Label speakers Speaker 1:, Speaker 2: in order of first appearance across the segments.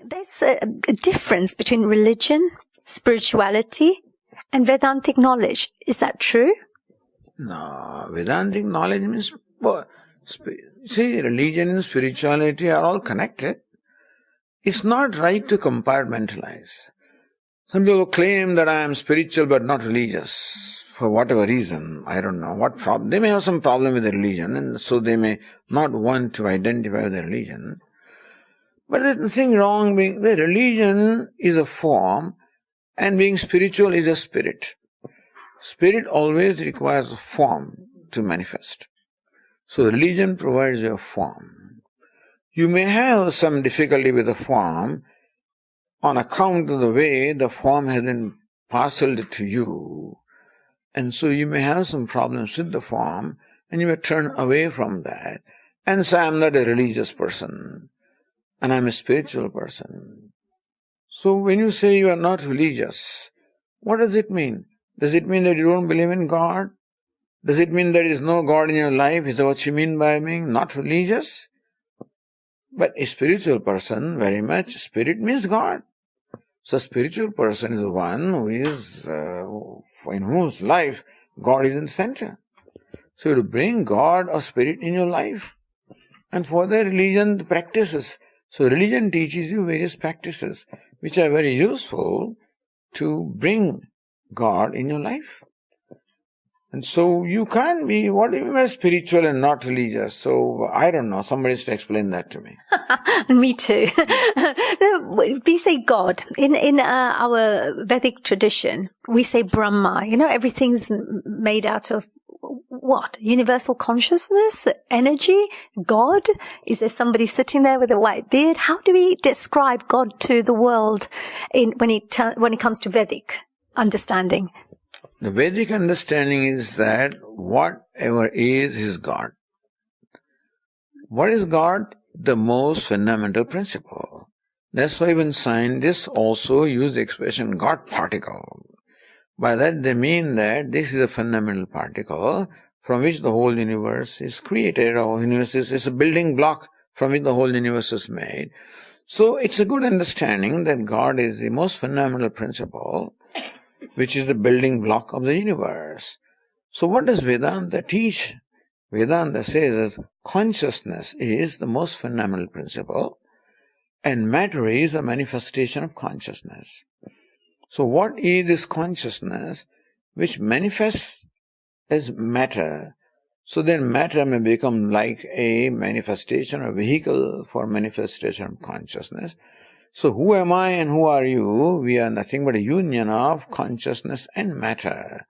Speaker 1: there's a difference between religion, spirituality, and Vedantic knowledge. Is that true?
Speaker 2: No, Vedantic knowledge means, see, religion and spirituality are all connected. It's not right to compartmentalize. Some people claim that I am spiritual but not religious, for whatever reason. I don't know what problem. They may have some problem with the religion, and so they may not want to identify with the religion. But there's nothing wrong being, the religion is a form, and being spiritual is a spirit. Spirit always requires a form to manifest. So religion provides you a form. You may have some difficulty with the form on account of the way the form has been parceled to you. And so you may have some problems with the form, and you may turn away from that and say, I'm not a religious person, and I'm a spiritual person. So when you say you are not religious, what does it mean? Does it mean that you don't believe in God? Does it mean there is no God in your life? Is that what you mean by being not religious? But a spiritual person, very much, spirit means God. So a spiritual person is one who is, in whose life God is in the center. So to bring God or spirit in your life. And for that religion practices. So religion teaches you various practices which are very useful to bring God in your life. And so you can't be, what do you mean by spiritual and not religious? So I don't know, somebody has to explain that to me.
Speaker 1: Me too. We say God. In our Vedic tradition, we say Brahma. Everything's made out of what? Universal consciousness? Energy? God? Is there somebody sitting there with a white beard? How do we describe God to the world when it comes to Vedic understanding?
Speaker 2: The Vedic understanding is that whatever is God. What is God? The most fundamental principle. That's why even scientists also use the expression God particle. By that they mean that this is a fundamental particle from which the whole universe is created, or universe is a building block from which the whole universe is made. So it's a good understanding that God is the most fundamental principle, which is the building block of the universe. So what does Vedanta teach? Vedanta says that consciousness is the most fundamental principle, and matter is a manifestation of consciousness. So what is this consciousness which manifests as matter? So then matter may become like a manifestation, a vehicle for manifestation of consciousness. So who am I and who are you? We are nothing but a union of consciousness and matter.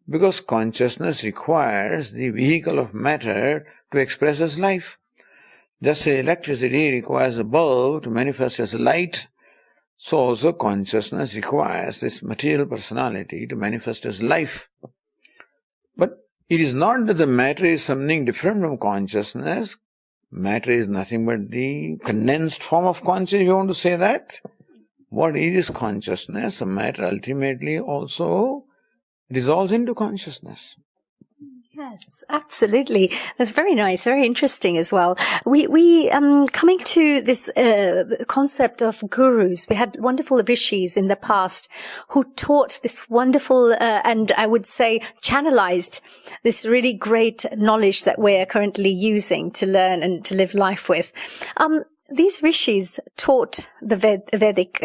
Speaker 2: Because consciousness requires the vehicle of matter to express as life. Just as electricity requires a bulb to manifest as light, so also consciousness requires this material personality to manifest as life. But it is not that the matter is something different from consciousness. Matter is nothing but the condensed form of consciousness, you want to say that? What is consciousness? The matter ultimately also dissolves into consciousness.
Speaker 1: Yes, absolutely. That's very nice, very interesting as well. We coming to this concept of gurus. We had wonderful rishis in the past who taught this wonderful and I would say channelized this really great knowledge that we're currently using to learn and to live life with. These rishis taught the Vedic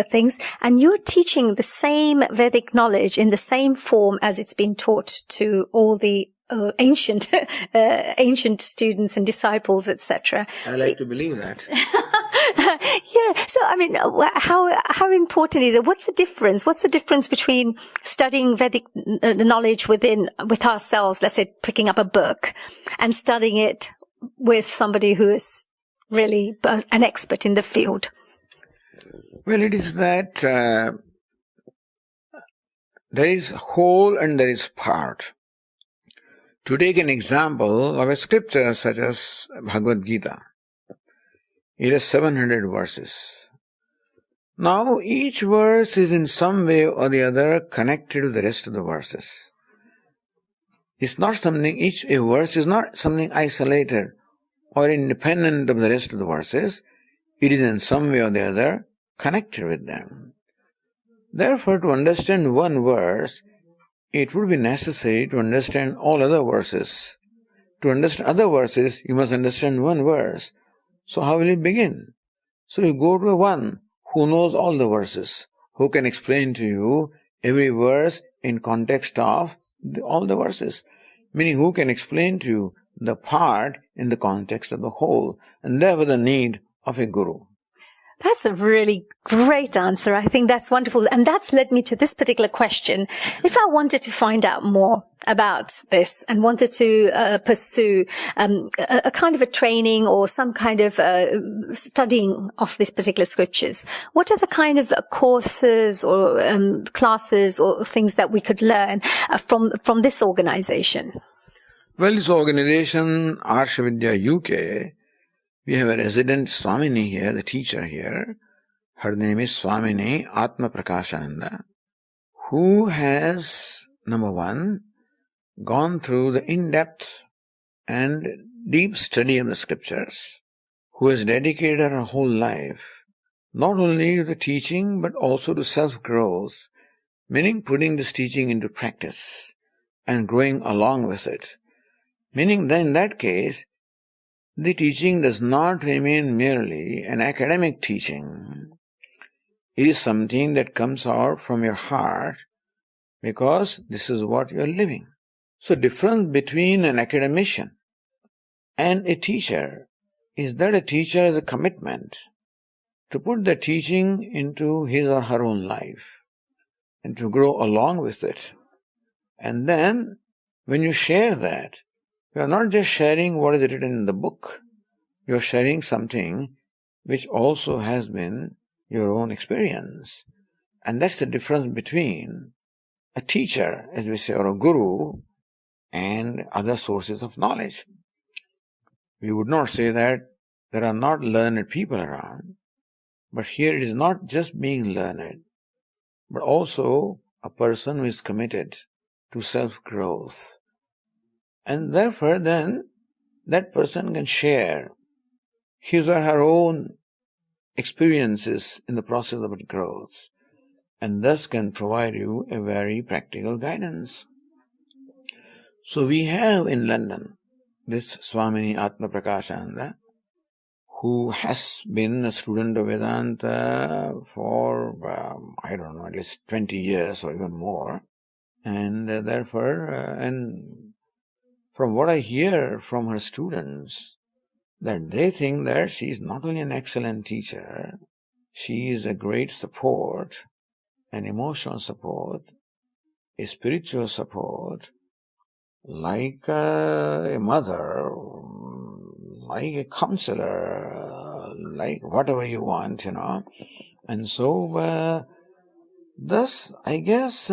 Speaker 1: things, and you're teaching the same Vedic knowledge in the same form as it's been taught to all the ancient students and disciples, etc.
Speaker 2: I like to believe that.
Speaker 1: Yeah. So, I mean, how important is it? What's the difference? What's the difference between studying Vedic knowledge with ourselves, let's say picking up a book, and studying it with somebody who is really an expert in the field?
Speaker 2: Well, it is that there is whole and there is part. To take an example of a scripture such as Bhagavad Gita, it has 700 verses. Now, each verse is in some way or the other connected to the rest of the verses. It's not something, a verse is not something isolated or independent of the rest of the verses. it is in some way or the other connected with them. Therefore, to understand one verse, it would be necessary to understand all other verses. To understand other verses, you must understand one verse. So how will it begin? So you go to one who knows all the verses, who can explain to you every verse in context of all the verses. Meaning who can explain to you the part in the context of the whole. And therefore the need of a guru.
Speaker 1: That's a really great answer. I think that's wonderful. And that's led me to this particular question. If I wanted to find out more about this and wanted to pursue a kind of a training or some kind of studying of these particular scriptures, what are the kind of courses or classes or things that we could learn from this organization?
Speaker 2: Well, this organization, Arsha Vidya UK, we have a resident Swamini here, the teacher here. Her name is Swamini Atma Prakashananda, who has, number one, gone through the in-depth and deep study of the scriptures, who has dedicated her whole life, not only to the teaching, but also to self-growth, meaning putting this teaching into practice and growing along with it. Meaning that in that case, the teaching does not remain merely an academic teaching. It is something that comes out from your heart because this is what you are living. So difference between an academician and a teacher is that a teacher has a commitment to put the teaching into his or her own life and to grow along with it. And then when you share that, you are not just sharing what is written in the book. You are sharing something which also has been your own experience. And that's the difference between a teacher, as we say, or a guru, and other sources of knowledge. We would not say that there are not learned people around, but here it is not just being learned, but also a person who is committed to self-growth. And therefore then that person can share his or her own experiences in the process of growth and thus can provide you a very practical guidance. So we have in London this Swamini Atma Prakashananda, who has been a student of Vedanta for, at least 20 years or even more. And and from what I hear from her students, that they think that she is not only an excellent teacher, she is a great support, an emotional support, a spiritual support, like a mother, like a counselor, like whatever you want, And so, thus, I guess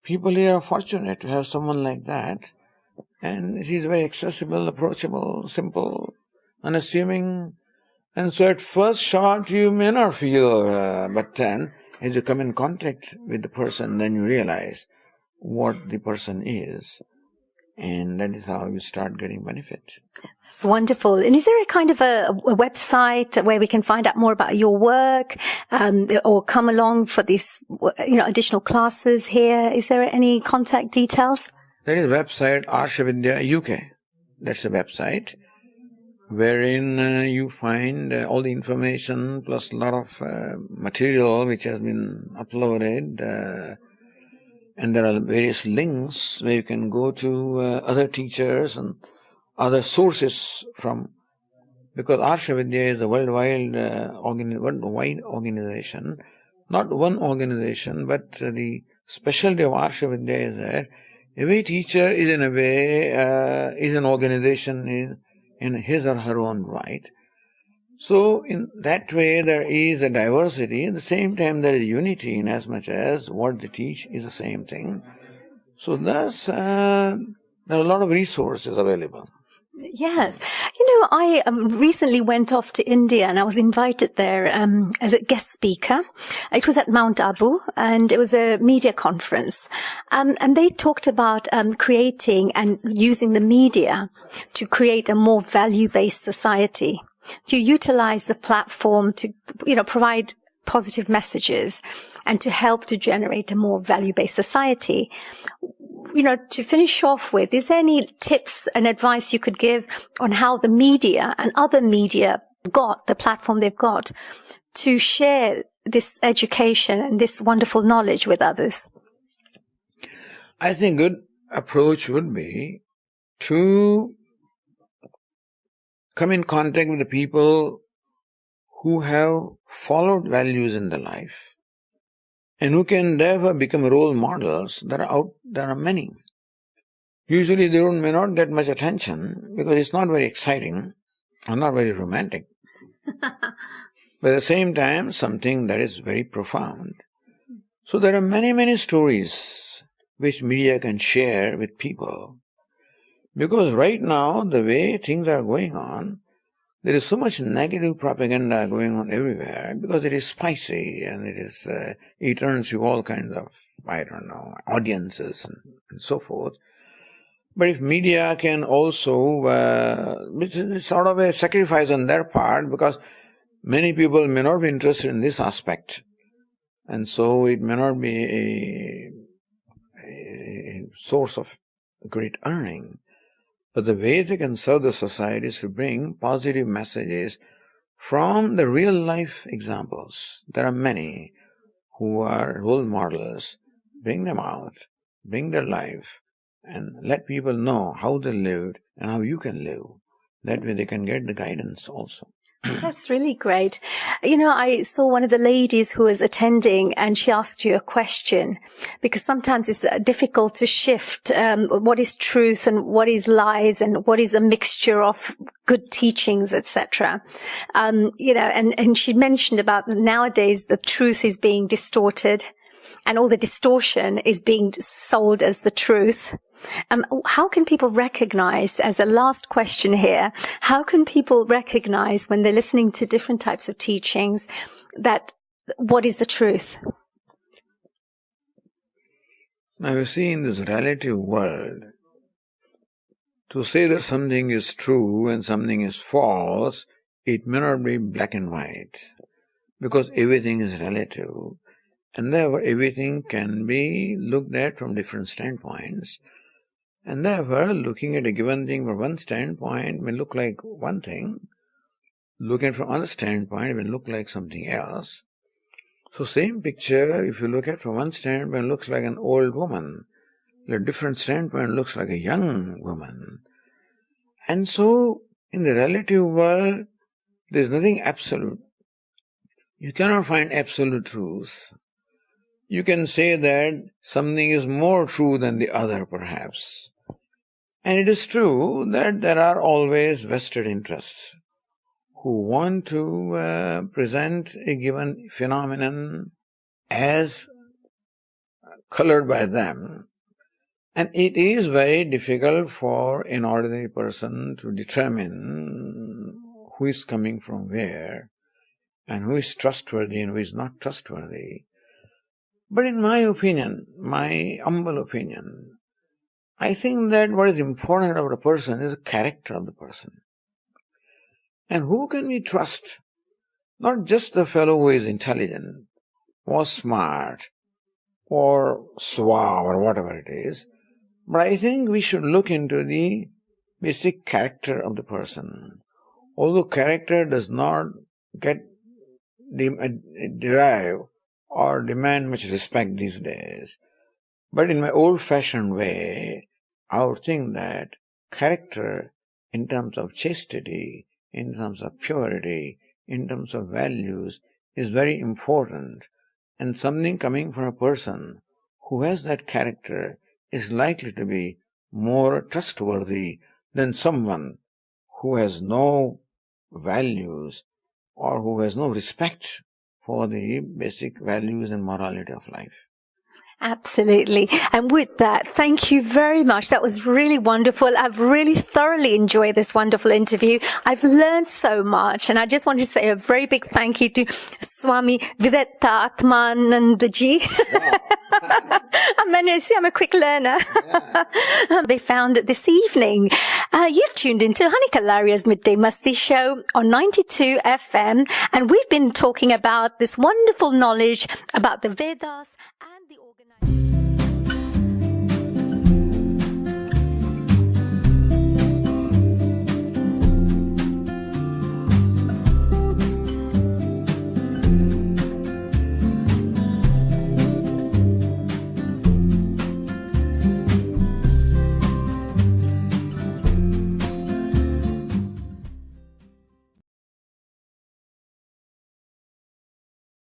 Speaker 2: people here are fortunate to have someone like that. And she is very accessible, approachable, simple, unassuming. And so at first shot you may not feel, but then as you come in contact with the person, then you realize what the person is. And that is how you start getting benefit.
Speaker 1: That's wonderful. And is there a kind of a website where we can find out more about your work, or come along for these, additional classes here? Is there any contact details?
Speaker 2: There is a website, Arsha Vidya UK. That's the website, wherein you find all the information plus a lot of material which has been uploaded. And there are various links where you can go to other teachers and other sources from, because Arsha Vidya is a worldwide organization, not one organization, but the specialty of Arsha Vidya is that every teacher is in a way, is an organization in his or her own right. So in that way there is a diversity, at the same time there is unity in as much as what they teach is the same thing. So thus there are a lot of resources available.
Speaker 1: Yes. I recently went off to India and I was invited there as a guest speaker. It was at Mount Abu and it was a media conference. And they talked about creating and using the media to create a more value-based society. to utilize the platform to, provide positive messages and to help to generate a more value-based society. To finish off with, is there any tips and advice you could give on how the media and other media got the platform they've got to share this education and this wonderful knowledge with others?
Speaker 2: I think a good approach would be to come in contact with the people who have followed values in their life and who can therefore become role models. There are many. Usually they may not get much attention because it's not very exciting or not very romantic. But at the same time, something that is very profound. So there are many, many stories which media can share with people. Because right now, the way things are going on, there is so much negative propaganda going on everywhere because it is spicy and it earns you all kinds of, audiences and so forth. But if media can also, which is sort of a sacrifice on their part because many people may not be interested in this aspect. And so it may not be a source of great earning. But the way they can serve the society is to bring positive messages from the real life examples. There are many who are role models. Bring them out, bring their life, and let people know how they lived and how you can live. That way they can get the guidance also.
Speaker 1: That's really great. I saw one of the ladies who was attending and she asked you a question because sometimes it's difficult to shift what is truth and what is lies and what is a mixture of good teachings, etc. And she mentioned about nowadays the truth is being distorted and all the distortion is being sold as the truth. How can people recognize, as a last question here, how can people recognize when they're listening to different types of teachings that what is the truth?
Speaker 2: Now you see, in this relative world, to say that something is true and something is false, it may not be black and white, because everything is relative, and therefore everything can be looked at from different standpoints. And therefore, looking at a given thing from one standpoint may look like one thing. Looking from another standpoint may look like something else. So same picture, if you look at from one standpoint, it looks like an old woman. A different standpoint, it looks like a young woman. And so, in the relative world, there is nothing absolute. You cannot find absolute truth. You can say that something is more true than the other, perhaps. And it is true that there are always vested interests who want to present a given phenomenon as colored by them. And it is very difficult for an ordinary person to determine who is coming from where and who is trustworthy and who is not trustworthy. But in my opinion, my humble opinion, I think that what is important about a person is the character of the person. And who can we trust? Not just the fellow who is intelligent, or smart, or suave, or whatever it is, but I think we should look into the basic character of the person. Although character does not derive or demand much respect these days. But in my old-fashioned way, I would think that character, in terms of chastity, in terms of purity, in terms of values, is very important. And something coming from a person who has that character is likely to be more trustworthy than someone who has no values or who has no respect for the basic values and morality of life.
Speaker 1: Absolutely. And with that, thank you very much. That was really wonderful. I've really thoroughly enjoyed this wonderful interview. I've learned so much. And I just want to say a very big thank you to Swami Vivekananda Ji. I'm a quick learner. They found this evening. You've tuned into Honey Kalaria's Midday Masti show on 92 FM, and we've been talking about this wonderful knowledge about the Vedas and the organization.